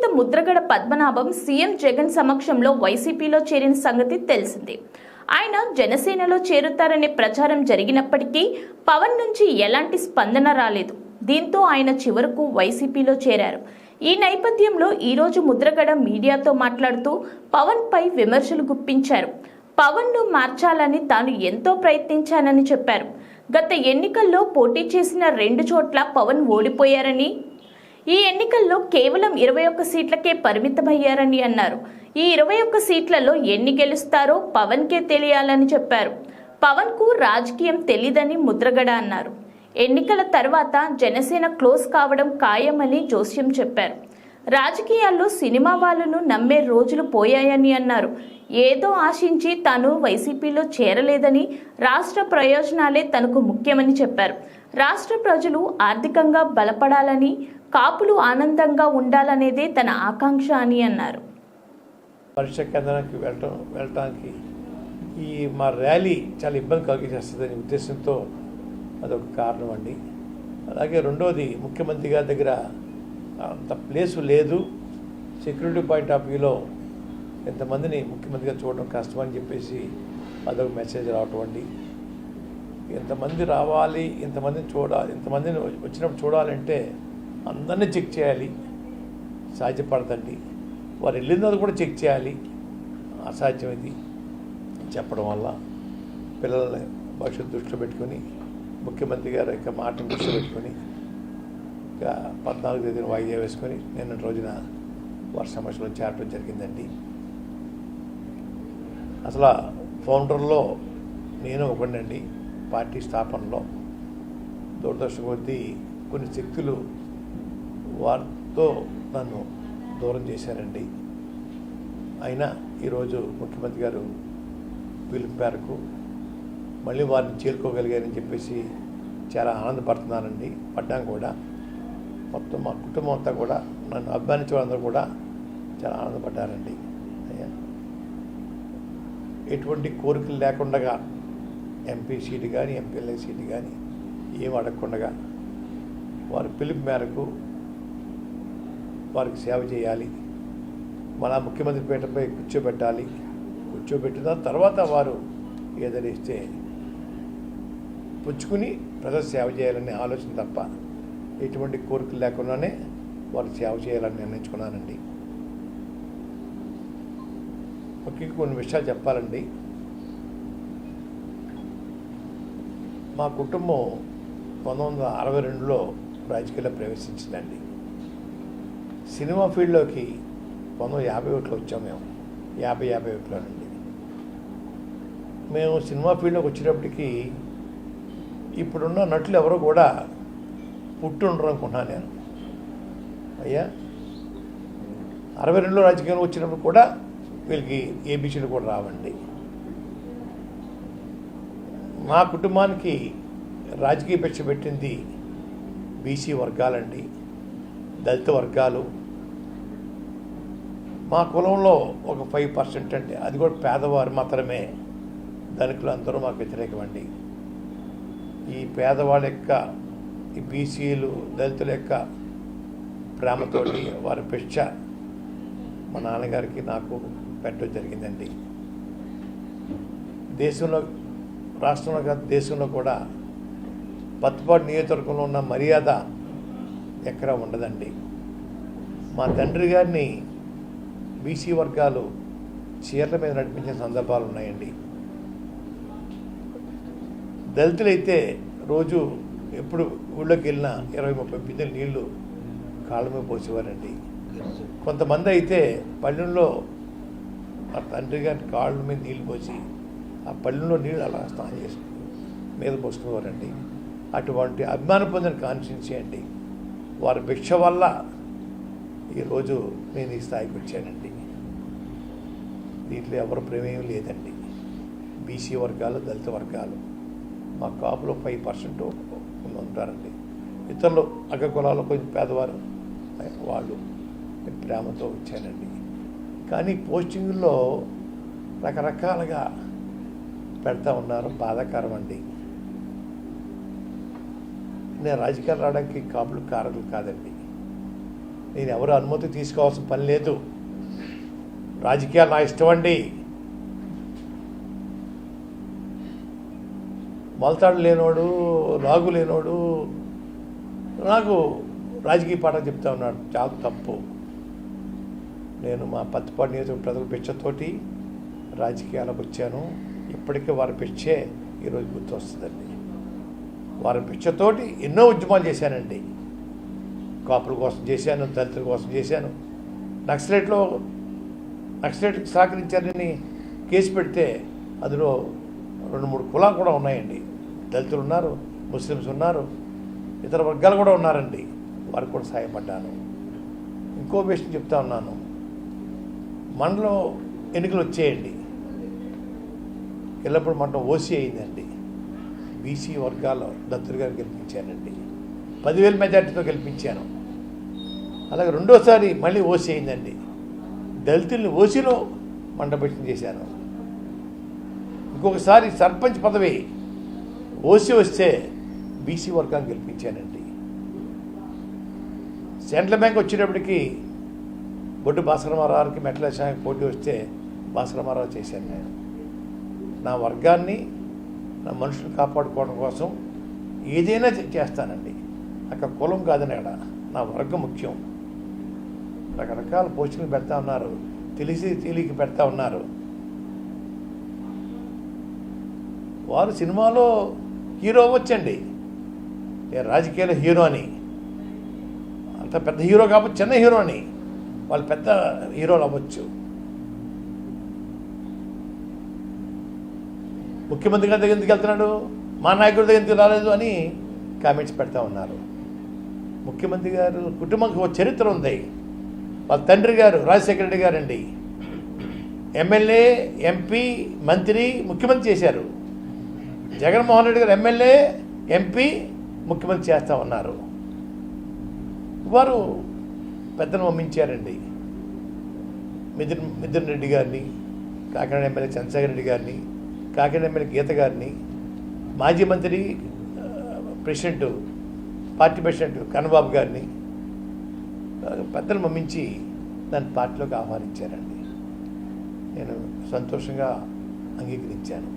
నేత ముద్రగడ పద్మనాభం సీఎం జగన్ సమక్షంలో వైసీపీలో చేరిన సంగతి తెలిసిందే. ఆయన జనసేనలో చేరుతారనే ప్రచారం జరిగినప్పటికీ పవన్ నుంచి ఎలాంటి స్పందన రాలేదు. దీంతో ఆయన చివరకు వైసీపీలో చేరారు. ఈ నేపథ్యంలో ఈరోజు ముద్రగడ మీడియాతో మాట్లాడుతూ పవన్ పై విమర్శలు గుప్పించారు. పవన్ ను మార్చాలని తాను ఎంతో ప్రయత్నించానని చెప్పారు. గత ఎన్నికల్లో పోటీ చేసిన 2 చోట్ల పవన్ ఓడిపోయారని, ఈ ఎన్నికల్లో కేవలం 21 సీట్లకే పరిమితమయ్యారని అన్నారు. ఈ 21 సీట్లలో ఎన్ని గెలుస్తారో పవన్కే తెలియాలని చెప్పారు. పవన్ కు రాజకీయం తెలీదని ముద్రగడ అన్నారు. ఎన్నికల తర్వాత జనసేన క్లోజ్ కావడం ఖాయమని జోస్యం చెప్పారు. రాజకీయాల్లో సినిమా వాళ్ళను నమ్మే రోజులు పోయాయని అన్నారు. ఏదో ఆశించి తాను వైసీపీలో చేరలేదని, రాష్ట్ర ప్రయోజనాలే తనకు ముఖ్యమని చెప్పారు. రాష్ట్ర ప్రజలు ఆర్థికంగా బలపడాలని, కాపులు ఆనందంగా ఉండాలనేదే తన ఆకాంక్ష అని అన్నారు. పరీక్ష కేంద్రానికి వెళ్ళటానికి ఈ మా ర్యాలీ చాలా ఇబ్బంది కలిగించేస్తుందనే ఉద్దేశంతో అదొక కారణం అండి. అలాగే రెండోది, ముఖ్యమంత్రి గారి దగ్గర అంత ప్లేసు లేదు, సెక్యూరిటీ పాయింట్ ఆఫ్ వ్యూలో ఎంతమందిని ముఖ్యమంత్రిగా చూడడం కష్టమని చెప్పేసి అదొక మెసేజ్ రావటం అండి. ఎంతమంది రావాలి, ఎంతమందిని చూడాలి, ఎంతమందిని వచ్చినప్పుడు చూడాలంటే అందరినీ చెక్ చేయాలి, సాధ్యపడదండి. వారు వెళ్ళినది కూడా చెక్ చేయాలి, అసాధ్యం ఇది చెప్పడం వల్ల పిల్లల్ని భవిష్యత్తు దృష్టిలో పెట్టుకొని ముఖ్యమంత్రి గారి యొక్క మాటను దృష్టిలో పెట్టుకొని 14వ తేదీన వాయిదా వేసుకొని నిన్నటి రోజున వారి సమస్యలో చేరడం జరిగిందండి. అసలు ఫౌండర్లో నేను ఒకనండి. పార్టీ స్థాపనలో దురదృష్టం కొద్దీ కొన్ని శక్తులు వారితో నన్ను దూరం చేశారండి. అయినా ఈరోజు ముఖ్యమంత్రి గారు పిలుపు మేరకు మళ్ళీ వారిని చేరుకోగలిగారని చెప్పేసి చాలా ఆనందపడుతున్నానండి. పడ్డాం కూడా, మొత్తం మా కుటుంబం అంతా కూడా, నన్ను అభిమానించే వాళ్ళందరూ కూడా చాలా ఆనందపడ్డారండి. అయ్యా, ఎటువంటి కోరికలు లేకుండా ఎంపీ సీటు కానీ ఎంపీఎల్ఏ సీటు కానీ ఏం అడగకుండా వారి పిలుపు మేరకు వారికి సేవ చేయాలి, మన ముఖ్యమంత్రి పీఠపై కూర్చోబెట్టిన తర్వాత వారు ఏదైనా ఇస్తే పుచ్చుకుని ప్రజలు సేవ చేయాలనే ఆలోచన తప్ప ఎటువంటి కోరికలు లేకుండానే వారు సేవ చేయాలని నిర్ణయించుకున్నానండి. ముఖ్యంగా కొన్ని విషయాలు చెప్పాలండి. మా కుటుంబం 1962లో రాజకీయాల్లో ప్రవేశించిందండి. సినిమా ఫీల్డ్లోకి 1951లో వచ్చాము. మేము 51లో నుండి మేము సినిమా ఫీల్డ్లోకి వచ్చేటప్పటికి ఇప్పుడున్న నటులు ఎవరో కూడా పుట్టుండరు అనుకుంటున్నాను నేను. అయ్యా, 62లో రాజకీయంలో వచ్చినప్పుడు కూడా వీళ్ళకి ఏబీసీలు కూడా రావండి. మా కుటుంబానికి రాజకీయ భిక్ష పెట్టింది బీసీ వర్గాలండి, దళిత వర్గాలు. మా కులంలో ఒక 5% అండి, అది కూడా పేదవారు మాత్రమే. ధనికులు అందరూ మాకు వ్యతిరేకమండి. ఈ పేదవాళ్ళ యొక్క, ఈ బీసీలు దళితుల యొక్క ప్రేమతోటి వారి భిక్ష మా నాన్నగారికి నాకు పెట్టడం జరిగిందండి. దేశంలో, రాష్ట్రంలో కాదు దేశంలో కూడా పత్తిపాడు నియోజకవర్గంలో ఉన్న మర్యాద ఎక్కడా ఉండదండి. మా తండ్రి గారిని బీసీ వర్గాలు చీరల మీద నడిపించిన సందర్భాలు ఉన్నాయండి. దళితులైతే రోజు ఎప్పుడు ఊళ్ళోకి వెళ్ళినా 20-30 బిందెలు నీళ్లు కాళ్ళ మీద పోసేవారండి. కొంతమంది అయితే పల్లెల్లో ఆ తండ్రి గారి కాళ్ళ మీద నీళ్ళు పోసి ఆ పల్లెల్లో నీళ్ళు అలా స్నానం చేసి మీద పోసుకునేవారండి. అటువంటి అభిమానం పొందిన కాన్స్టిట్యున్సీ అండి. వారి భిక్ష వల్ల ఈరోజు నేను ఈ స్థాయికి వచ్చానండి. దీంట్లో ఎవరు ప్రమేయం లేదండి. బీసీ వర్గాలు, దళిత వర్గాలు, మా కాపులో 5% ఉంటారండి. ఇతరులు అగ్ర కులాల్లో కొంచెం పేదవారు, వాళ్ళు ప్రేమతో వచ్చానండి. కానీ పోస్టింగుల్లో రకరకాలుగా పెడతా ఉన్నారు, బాధాకరం అండి. నేను రాజకీయాలు రావడానికి కాపులు కారకులు కాదండి. నేను ఎవరు అనుమతి తీసుకోవాల్సిన పని లేదు. రాజకీయాలు నా ఇష్టం అండి. మొలతాడు లేనోడు, లాగు లేనోడు నాకు రాజకీయ పాఠం చెప్తా ఉన్నాడు. చాలా తప్పు. నేను మా పత్తిపాడు నియోజకవర్గ ప్రజల పిచ్చతోటి రాజకీయాలకు వచ్చాను. ఇప్పటికే వారి పిచ్చే ఈరోజు గుర్తు వస్తుందండి. వారి పిచ్చతోటి ఎన్నో ఉద్యమాలు చేశానండి. కాపుల కోసం చేశాను, దళితుల కోసం చేశాను. నక్సలైట్కి సహకరించారని కేసు పెడితే అందులో 2-3 కులాలు కూడా ఉన్నాయండి. దళితులు ఉన్నారు, ముస్లిమ్స్ ఉన్నారు, ఇతర వర్గాలు కూడా ఉన్నారండి. వారికి కూడా సహాయపడ్డాను. ఇంకో విషయం చెప్తా ఉన్నాను. మండలం ఎన్నికలు వచ్చేయండి. ఎల్లప్పుడు మండలం ఓసీ అయిందండి. బీసీ వర్గాల దత్తులు గారు గెలిపించానండి. 10,000 మెజార్టీతో గెలిపించాను. అలాగే రెండోసారి మళ్ళీ ఓసీ అయిందండి. దళితుల్ని ఓసీలో మండపెట్టం చేశాను. ఇంకొకసారి సర్పంచ్ పదవి ఓసీ వస్తే బీసీ వర్గాన్ని గెలిపించానండి. సెంట్రల్ బ్యాంక్ వచ్చేటప్పటికి బొడ్డు భాస్కరరావుకి మెట్లేశానికి పోటీ వస్తే భాస్కరరావు చేశాను. నేను నా వర్గాన్ని, నా మనుషులు కాపాడుకోవడం కోసం ఏదైనా చేస్తానండి. అక్కడ కులం కాదని అక్కడ నా వర్గం ముఖ్యం. రకరకాల పోస్టులు పెడతా ఉన్నారు, తెలియక పెడతా ఉన్నారు. వారు సినిమాలో హీరో అవ్వచ్చండి, నేను రాజకీయాల్లో హీరో అని. అంత పెద్ద హీరో కాబట్టి చిన్న హీరో అని, వాళ్ళు పెద్ద హీరోలు అవ్వచ్చు. ముఖ్యమంత్రి గారి దగ్గర ఎందుకు వెళ్తున్నాడు, మా నాయకుడి దగ్గర ఎందుకు రాలేదు అని కామెంట్స్ పెడతా ఉన్నారు. ముఖ్యమంత్రి గారు కుటుంబంకి ఒక చరిత్ర ఉంది. వాళ్ళ తండ్రి గారు రాజశేఖర రెడ్డి గారండి ఎమ్మెల్యే, ఎంపీ, మంత్రి, ముఖ్యమంత్రి చేశారు. జగన్మోహన్ రెడ్డి గారు ఎమ్మెల్యే, ఎంపీ, ముఖ్యమంత్రి చేస్తూ ఉన్నారు. వారు పెద్దను పంపించారండి. మిథున్ రెడ్డి గారిని, కాకినాడ ఎమ్మెల్యే చంద్రశేఖర రెడ్డి గారిని, కాకినాడ ఎమ్మెల్యే గీత గారిని, మాజీ మంత్రి ప్రెసిడెంట్, పార్టీ ప్రెసిడెంట్ కన్నబాబు గారిని పెద్దలు పంపించి నన్ను పార్టీలోకి ఆహ్వానించారండి. నేను సంతోషంగా అంగీకరించాను.